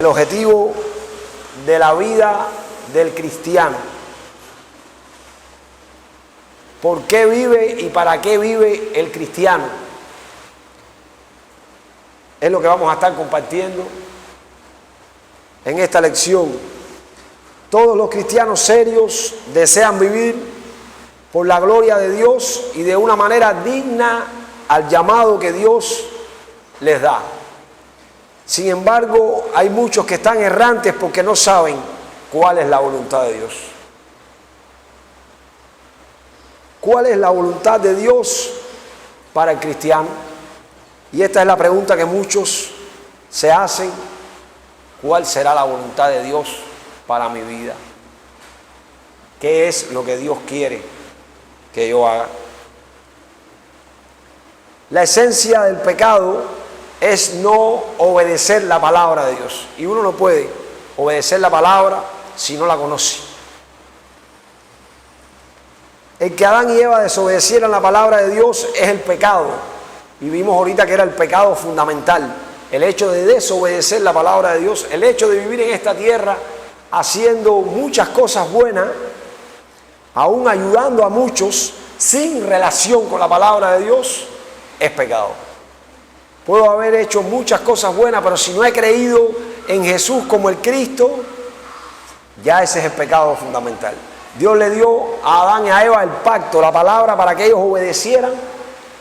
El objetivo de la vida del cristiano. ¿Por qué vive y para qué vive el cristiano? Es lo que vamos a estar compartiendo en esta lección. Todos los cristianos serios desean vivir por la gloria de Dios y de una manera digna al llamado que Dios les da. Sin embargo, hay muchos que están errantes porque no saben cuál es la voluntad de Dios. ¿Cuál es la voluntad de Dios para el cristiano? Y esta es la pregunta que muchos se hacen. ¿Cuál será la voluntad de Dios para mi vida? ¿Qué es lo que Dios quiere que yo haga? La esencia del pecado es no obedecer la palabra de Dios. Y uno no puede obedecer la palabra si no la conoce. El que Adán y Eva desobedecieran la palabra de Dios es el pecado. Y vimos ahorita que era el pecado fundamental. El hecho de desobedecer la palabra de Dios, el hecho de vivir en esta tierra haciendo muchas cosas buenas, aún ayudando a muchos sin relación con la palabra de Dios, es pecado. Puedo haber hecho muchas cosas buenas, pero si no he creído en Jesús como el Cristo, ya ese es el pecado fundamental. Dios le dio a Adán y a Eva el pacto, la palabra, para que ellos obedecieran.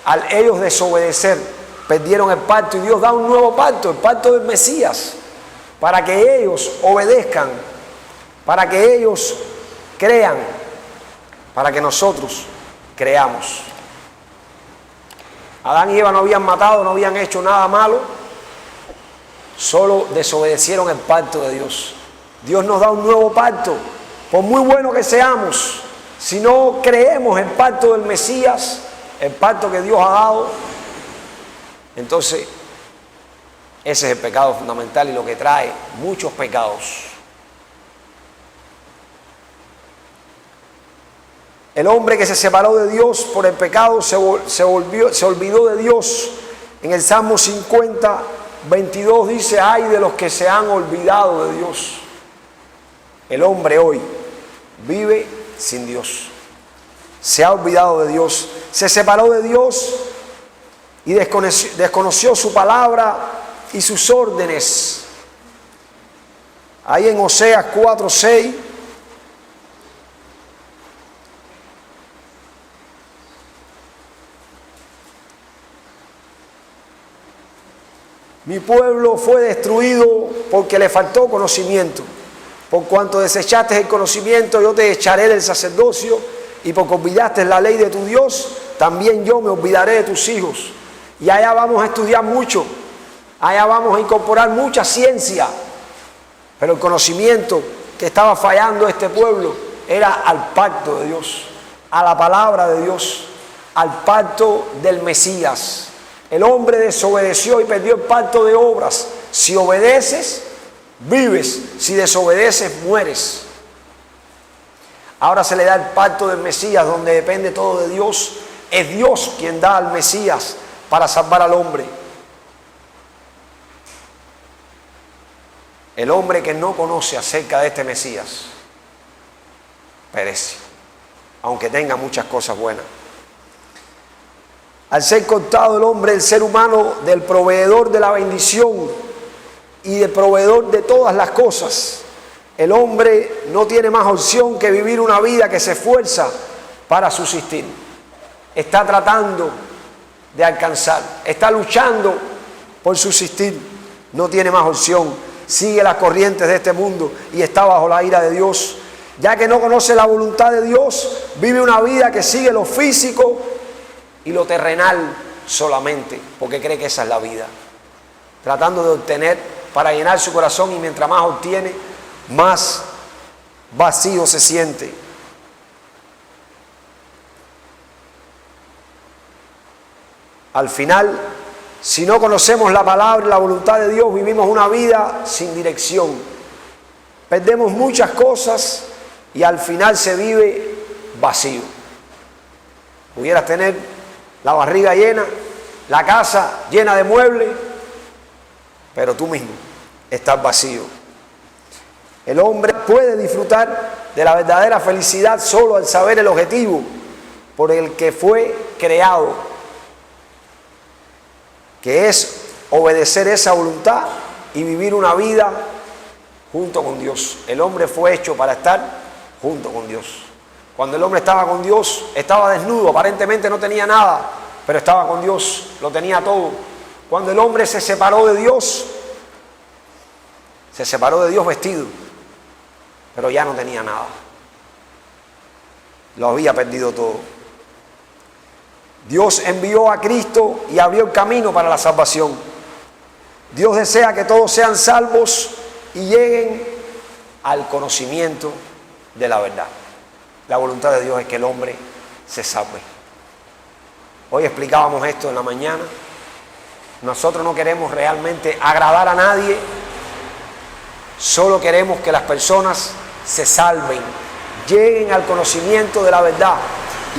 Al ellos desobedecer, perdieron el pacto y Dios da un nuevo pacto, el pacto del Mesías, para que ellos obedezcan, para que ellos crean, para que nosotros creamos. Adán y Eva no habían matado, no habían hecho nada malo, solo desobedecieron el pacto de Dios. Dios nos da un nuevo pacto. Por muy bueno que seamos, si no creemos el pacto del Mesías, el pacto que Dios ha dado, entonces ese es el pecado fundamental y lo que trae muchos pecados. El hombre que se separó de Dios por el pecado se olvidó de Dios. En el Salmo 50, 22 dice: ay de los que se han olvidado de Dios. El hombre hoy vive sin Dios. Se ha olvidado de Dios. Se separó de Dios y desconoció su palabra y sus órdenes. Ahí en Oseas 4:6. Mi pueblo fue destruido porque le faltó conocimiento. Por cuanto desechaste el conocimiento, yo te echaré del sacerdocio, y porque olvidaste la ley de tu Dios, también yo me olvidaré de tus hijos. Y allá vamos a estudiar mucho, allá vamos a incorporar mucha ciencia, pero el conocimiento que estaba fallando este pueblo era al pacto de Dios, a la palabra de Dios, al pacto del Mesías. El hombre desobedeció y perdió el pacto de obras. Si obedeces, vives. Si desobedeces, mueres. Ahora se le da el pacto del Mesías, donde depende todo de Dios. Es Dios quien da al Mesías para salvar al hombre. El hombre que no conoce acerca de este Mesías perece, aunque tenga muchas cosas buenas. Al ser cortado el hombre, el ser humano, del proveedor de la bendición y del proveedor de todas las cosas, el hombre no tiene más opción que vivir una vida que se esfuerza para subsistir. Está tratando de alcanzar, está luchando por subsistir, no tiene más opción. Sigue las corrientes de este mundo y está bajo la ira de Dios. Ya que no conoce la voluntad de Dios, vive una vida que sigue lo físico y lo terrenal solamente, porque cree que esa es la vida. Tratando de obtener para llenar su corazón, y mientras más obtiene, más vacío se siente. Al final, si no conocemos la palabra y la voluntad de Dios, vivimos una vida sin dirección. Perdemos muchas cosas y al final se vive vacío. Pudieras tener la barriga llena, la casa llena de muebles, pero tú mismo estar vacío. El hombre puede disfrutar de la verdadera felicidad solo al saber el objetivo por el que fue creado, que es obedecer esa voluntad y vivir una vida junto con Dios. El hombre fue hecho para estar junto con Dios. Cuando el hombre estaba con Dios, estaba desnudo, aparentemente no tenía nada, pero estaba con Dios, lo tenía todo. Cuando el hombre se separó de Dios vestido, pero ya no tenía nada. Lo había perdido todo. Dios envió a Cristo y abrió el camino para la salvación. Dios desea que todos sean salvos y lleguen al conocimiento de la verdad. La voluntad de Dios es que el hombre se salve. Hoy explicábamos esto en la mañana. Nosotros no queremos realmente agradar a nadie, solo queremos que las personas se salven, lleguen al conocimiento de la verdad.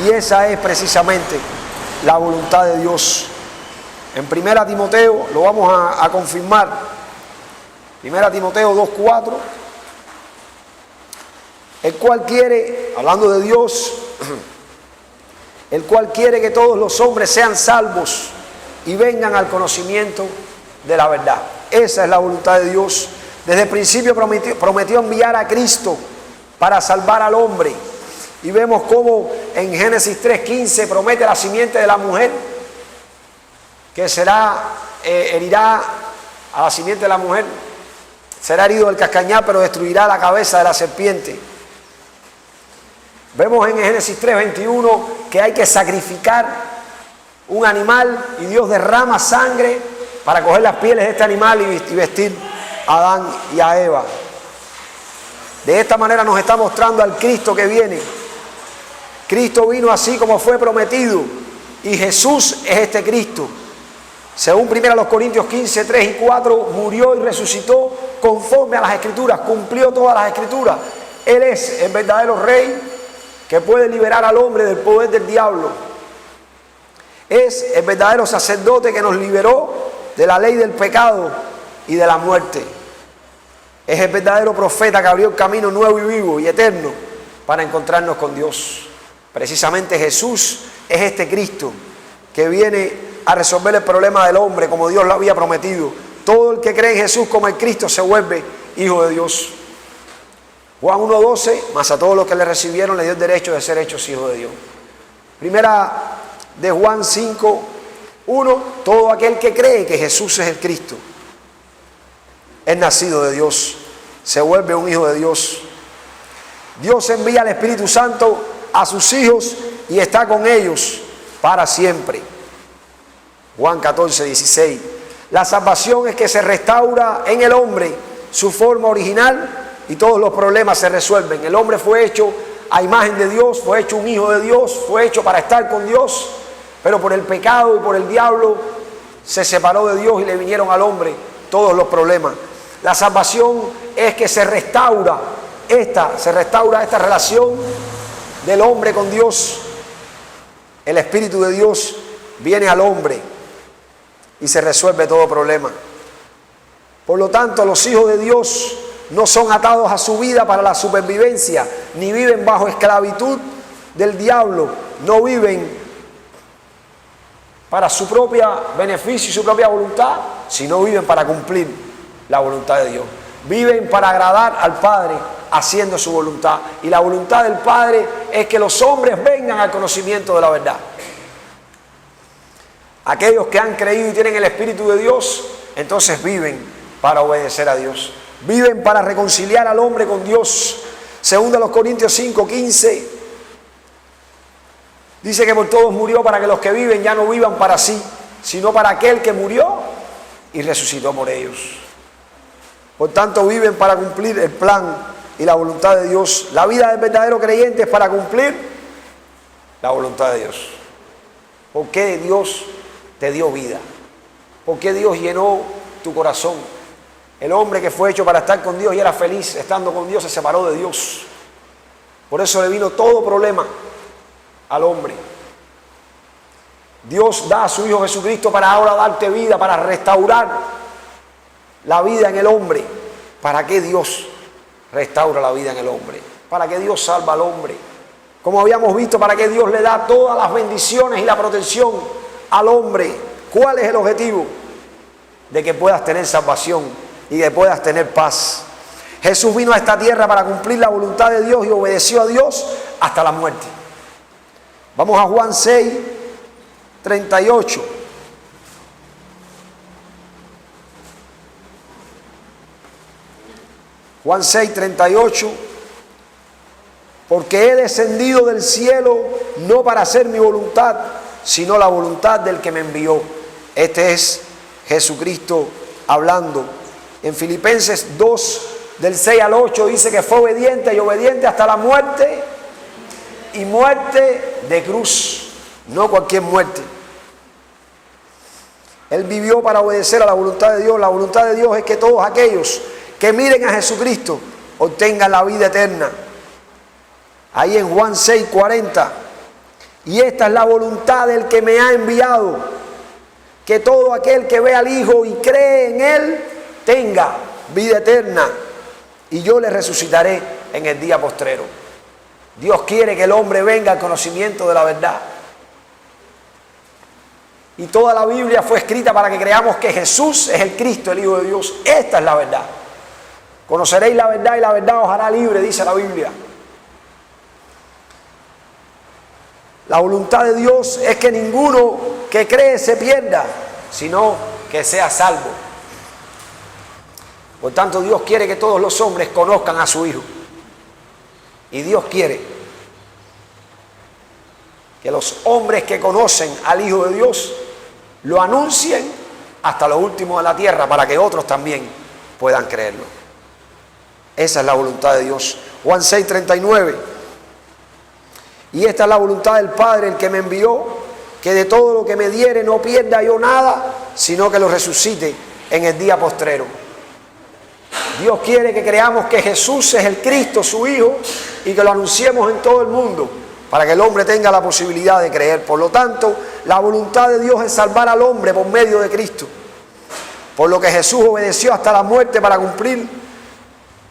Y esa es precisamente la voluntad de Dios. En 1 Timoteo, lo vamos a confirmar, 1 Timoteo 2:4, el cual quiere, hablando de Dios, el cual quiere que todos los hombres sean salvos y vengan al conocimiento de la verdad. Esa es la voluntad de Dios. Desde el principio prometió enviar a Cristo para salvar al hombre. Y vemos cómo en Génesis 3:15 promete la simiente de la mujer, que herirá a la simiente de la mujer, será herido del cascañar, pero destruirá la cabeza de la serpiente. Vemos en Génesis 3:21 que hay que sacrificar un animal y Dios derrama sangre para coger las pieles de este animal y vestir a Adán y a Eva. De esta manera nos está mostrando al Cristo que viene. Cristo vino así como fue prometido y Jesús es este Cristo. Según 1 Corintios 15:3-4, murió y resucitó conforme a las Escrituras, cumplió todas las Escrituras. Él es el verdadero Rey que puede liberar al hombre del poder del diablo. Es el verdadero sacerdote que nos liberó de la ley del pecado y de la muerte. Es el verdadero profeta que abrió el camino nuevo y vivo y eterno para encontrarnos con Dios. Precisamente Jesús es este Cristo que viene a resolver el problema del hombre como Dios lo había prometido. Todo el que cree en Jesús como el Cristo se vuelve hijo de Dios. Juan 1:12, mas a todos los que le recibieron le dio el derecho de ser hechos hijos de Dios. Primera de Juan 5:1, todo aquel que cree que Jesús es el Cristo es nacido de Dios, se vuelve un hijo de Dios. Dios envía al Espíritu Santo a sus hijos y está con ellos para siempre. Juan 14:16. La salvación es que se restaura en el hombre su forma original y todos los problemas se resuelven. El hombre fue hecho a imagen de Dios, fue hecho un hijo de Dios, fue hecho para estar con Dios, pero por el pecado y por el diablo se separó de Dios y le vinieron al hombre todos los problemas. La salvación es que se restaura esta relación del hombre con Dios. El Espíritu de Dios viene al hombre y se resuelve todo problema. Por lo tanto, los hijos de Dios no son atados a su vida para la supervivencia, ni viven bajo esclavitud del diablo, no viven para su propio beneficio y su propia voluntad, sino viven para cumplir la voluntad de Dios. Viven para agradar al Padre haciendo su voluntad. Y la voluntad del Padre es que los hombres vengan al conocimiento de la verdad. Aquellos que han creído y tienen el Espíritu de Dios, entonces viven para obedecer a Dios. Viven para reconciliar al hombre con Dios. Según los Corintios 5:15, dice que por todos murió para que los que viven ya no vivan para sí, sino para aquel que murió y resucitó por ellos. Por tanto, viven para cumplir el plan y la voluntad de Dios. La vida del verdadero creyente es para cumplir la voluntad de Dios. ¿Por qué Dios te dio vida? ¿Por qué Dios llenó tu corazón? El hombre que fue hecho para estar con Dios y era feliz estando con Dios se separó de Dios. Por eso le vino todo problema al hombre. Dios da a su Hijo Jesucristo para ahora darte vida, para restaurar la vida en el hombre, ¿para qué Dios restaura la vida en el hombre? ¿Para qué Dios salva al hombre? Como habíamos visto, ¿para qué Dios le da todas las bendiciones y la protección al hombre? ¿Cuál es el objetivo? De que puedas tener salvación y que puedas tener paz. Jesús vino a esta tierra para cumplir la voluntad de Dios y obedeció a Dios hasta la muerte. Vamos a Juan 6, 38. Juan 6, 38. Porque he descendido del cielo no para hacer mi voluntad, sino la voluntad del que me envió. Este es Jesucristo hablando. En Filipenses 2, del 6 al 8, dice que fue obediente y obediente hasta la muerte, y muerte de cruz, no cualquier muerte. Él vivió para obedecer a la voluntad de Dios. La voluntad de Dios es que todos aquellos que miren a Jesucristo obtengan la vida eterna. Ahí en Juan 6, 40. Y esta es la voluntad del que me ha enviado, que todo aquel que ve al Hijo y cree en Él tenga vida eterna, y yo le resucitaré en el día postrero. Dios quiere que el hombre venga al conocimiento de la verdad. Y toda la Biblia fue escrita para que creamos que Jesús es el Cristo, el Hijo de Dios. Esta es la verdad. Conoceréis la verdad y la verdad os hará libre, dice la Biblia. La voluntad de Dios es que ninguno que cree se pierda, sino que sea salvo. Por tanto, Dios quiere que todos los hombres conozcan a su Hijo. Y Dios quiere que los hombres que conocen al Hijo de Dios lo anuncien hasta lo último de la tierra, para que otros también puedan creerlo. Esa es la voluntad de Dios. Juan 6, 39. Y esta es la voluntad del Padre, el que me envió, que de todo lo que me diere no pierda yo nada, sino que lo resucite en el día postrero. Dios quiere que creamos que Jesús es el Cristo, su Hijo, y que lo anunciemos en todo el mundo, para que el hombre tenga la posibilidad de creer. Por lo tanto, la voluntad de Dios es salvar al hombre por medio de Cristo. Por lo que Jesús obedeció hasta la muerte para cumplir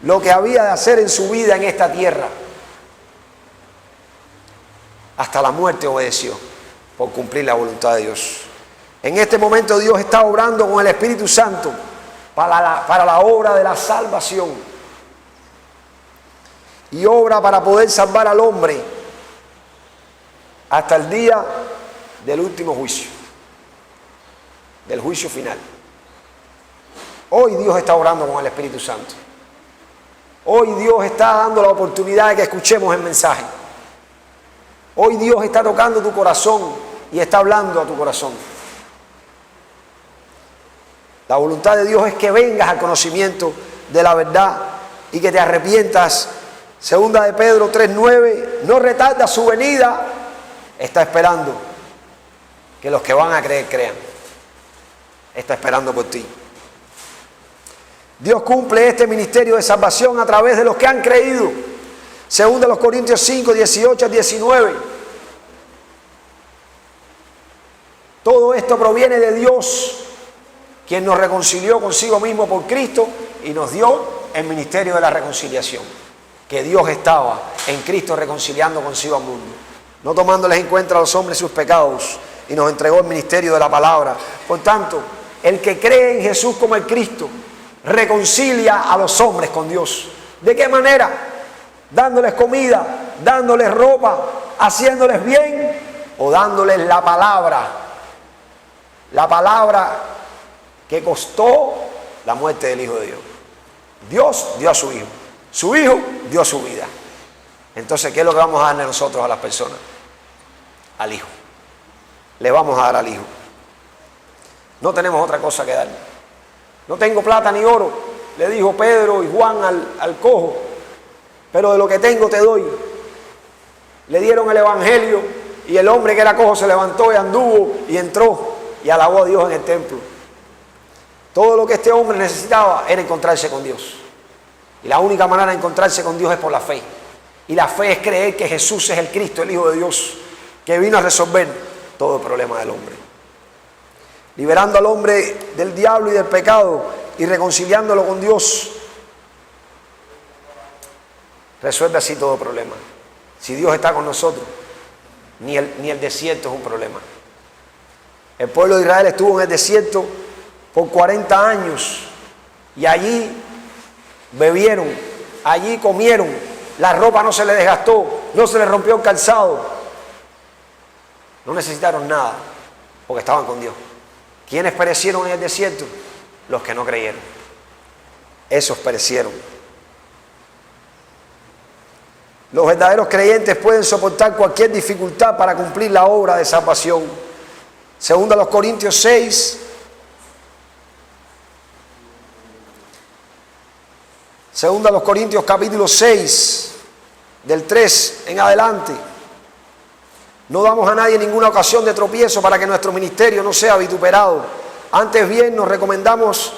lo que había de hacer en su vida en esta tierra. Hasta la muerte obedeció por cumplir la voluntad de Dios. En este momento Dios está obrando con el Espíritu Santo para la obra de la salvación. Y obra para poder salvar al hombre hasta el día del último juicio, del juicio final. Hoy Dios está obrando con el Espíritu Santo. Hoy Dios está dando la oportunidad de que escuchemos el mensaje. Hoy Dios está tocando tu corazón y está hablando a tu corazón. La voluntad de Dios es que vengas al conocimiento de la verdad y que te arrepientas. Segunda de Pedro 3:9, no retarda su venida, está esperando que los que van a creer crean. Está esperando por ti. Dios cumple este ministerio de salvación a través de los que han creído. Segunda de los Corintios 5, 18 al 19. Todo esto proviene de Dios, quien nos reconcilió consigo mismo por Cristo y nos dio el ministerio de la reconciliación. Que Dios estaba en Cristo reconciliando consigo al mundo, no tomándoles en cuenta a los hombres sus pecados, y nos entregó el ministerio de la palabra. Por tanto, el que cree en Jesús como el Cristo reconcilia a los hombres con Dios. ¿De qué manera? Dándoles comida, dándoles ropa, haciéndoles bien, o dándoles la palabra que costó la muerte del Hijo de Dios. Dios dio a su Hijo, su Hijo dio su vida. Entonces, ¿qué es lo que vamos a darle nosotros a las personas? Al Hijo. Le vamos a dar al Hijo. No tenemos otra cosa que darle. No tengo plata ni oro, le dijo Pedro y Juan al cojo, pero de lo que tengo te doy. Le dieron el evangelio y el hombre que era cojo se levantó y anduvo y entró y alabó a Dios en el templo. Todo lo que este hombre necesitaba era encontrarse con Dios. Y la única manera de encontrarse con Dios es por la fe. Y la fe es creer que Jesús es el Cristo, el Hijo de Dios, que vino a resolver todo el problema del hombre. Liberando al hombre del diablo y del pecado, y reconciliándolo con Dios, resuelve así todo problema. Si Dios está con nosotros, ni el desierto es un problema. El pueblo de Israel estuvo en el desierto por 40 años y allí bebieron, allí comieron, la ropa no se les desgastó, no se les rompió el calzado. No necesitaron nada porque estaban con Dios. ¿Quiénes perecieron en el desierto? Los que no creyeron. Esos perecieron. Los verdaderos creyentes pueden soportar cualquier dificultad para cumplir la obra de salvación. Segunda a los Corintios 6. Segunda a los Corintios capítulo 6, del 3 en adelante. No damos a nadie ninguna ocasión de tropiezo para que nuestro ministerio no sea vituperado. Antes bien nos recomendamos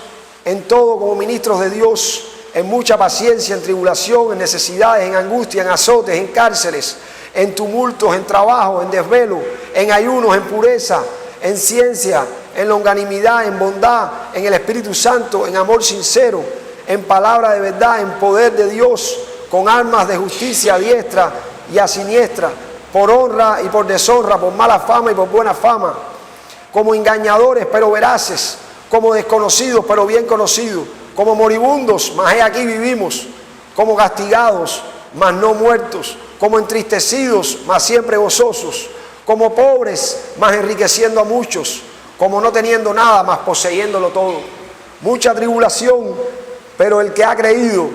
en todo como ministros de Dios, en mucha paciencia, en tribulación, en necesidades, en angustia, en azotes, en cárceles, en tumultos, en trabajo, en desvelo, en ayunos, en pureza, en ciencia, en longanimidad, en bondad, en el Espíritu Santo, en amor sincero, en palabra de verdad, en poder de Dios, con armas de justicia a diestra y a siniestra, por honra y por deshonra, por mala fama y por buena fama, como engañadores pero veraces, como desconocidos pero bien conocidos, como moribundos, mas he aquí vivimos, como castigados, mas no muertos, como entristecidos, mas siempre gozosos, como pobres, mas enriqueciendo a muchos, como no teniendo nada, mas poseyéndolo todo. Mucha tribulación, pero el que ha creído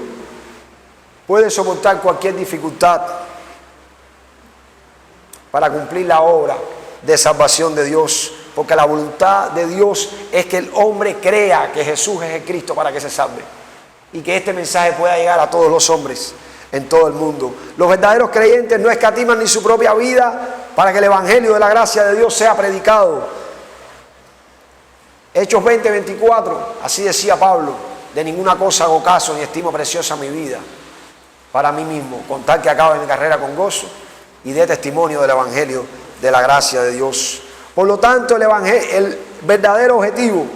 puede soportar cualquier dificultad para cumplir la obra de salvación de Dios, porque la voluntad de Dios es que el hombre crea que Jesús es el Cristo para que se salve y que este mensaje pueda llegar a todos los hombres en todo el mundo. Los verdaderos creyentes no escatiman ni su propia vida para que el evangelio de la gracia de Dios sea predicado. Hechos 20:24, así decía Pablo: de ninguna cosa hago caso ni estimo preciosa mi vida para mí mismo, con tal que acabe mi carrera con gozo y dé testimonio del evangelio de la gracia de Dios. Por lo tanto, el verdadero objetivo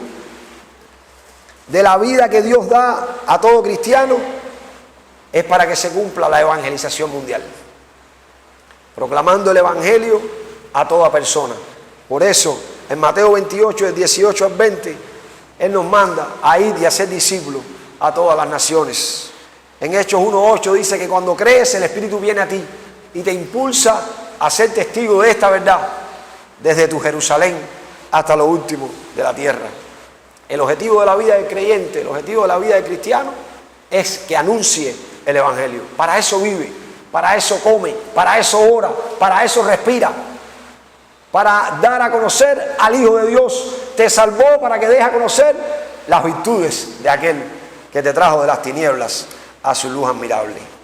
de la vida que Dios da a todo cristiano es para que se cumpla la evangelización mundial, proclamando el evangelio a toda persona. Por eso, en Mateo 28, del 18 al 20, Él nos manda a ir y a ser discípulos a todas las naciones. En Hechos 1:8 dice que cuando crees, el Espíritu viene a ti y te impulsa a ser testigo de esta verdad desde tu Jerusalén hasta lo último de la tierra. El objetivo de la vida del creyente, el objetivo de la vida del cristiano es que anuncie el evangelio. Para eso vive, para eso come, para eso ora, para eso respira, para dar a conocer al Hijo de Dios. Te salvó para que dejes a conocer las virtudes de aquel que te trajo de las tinieblas a su luz admirable.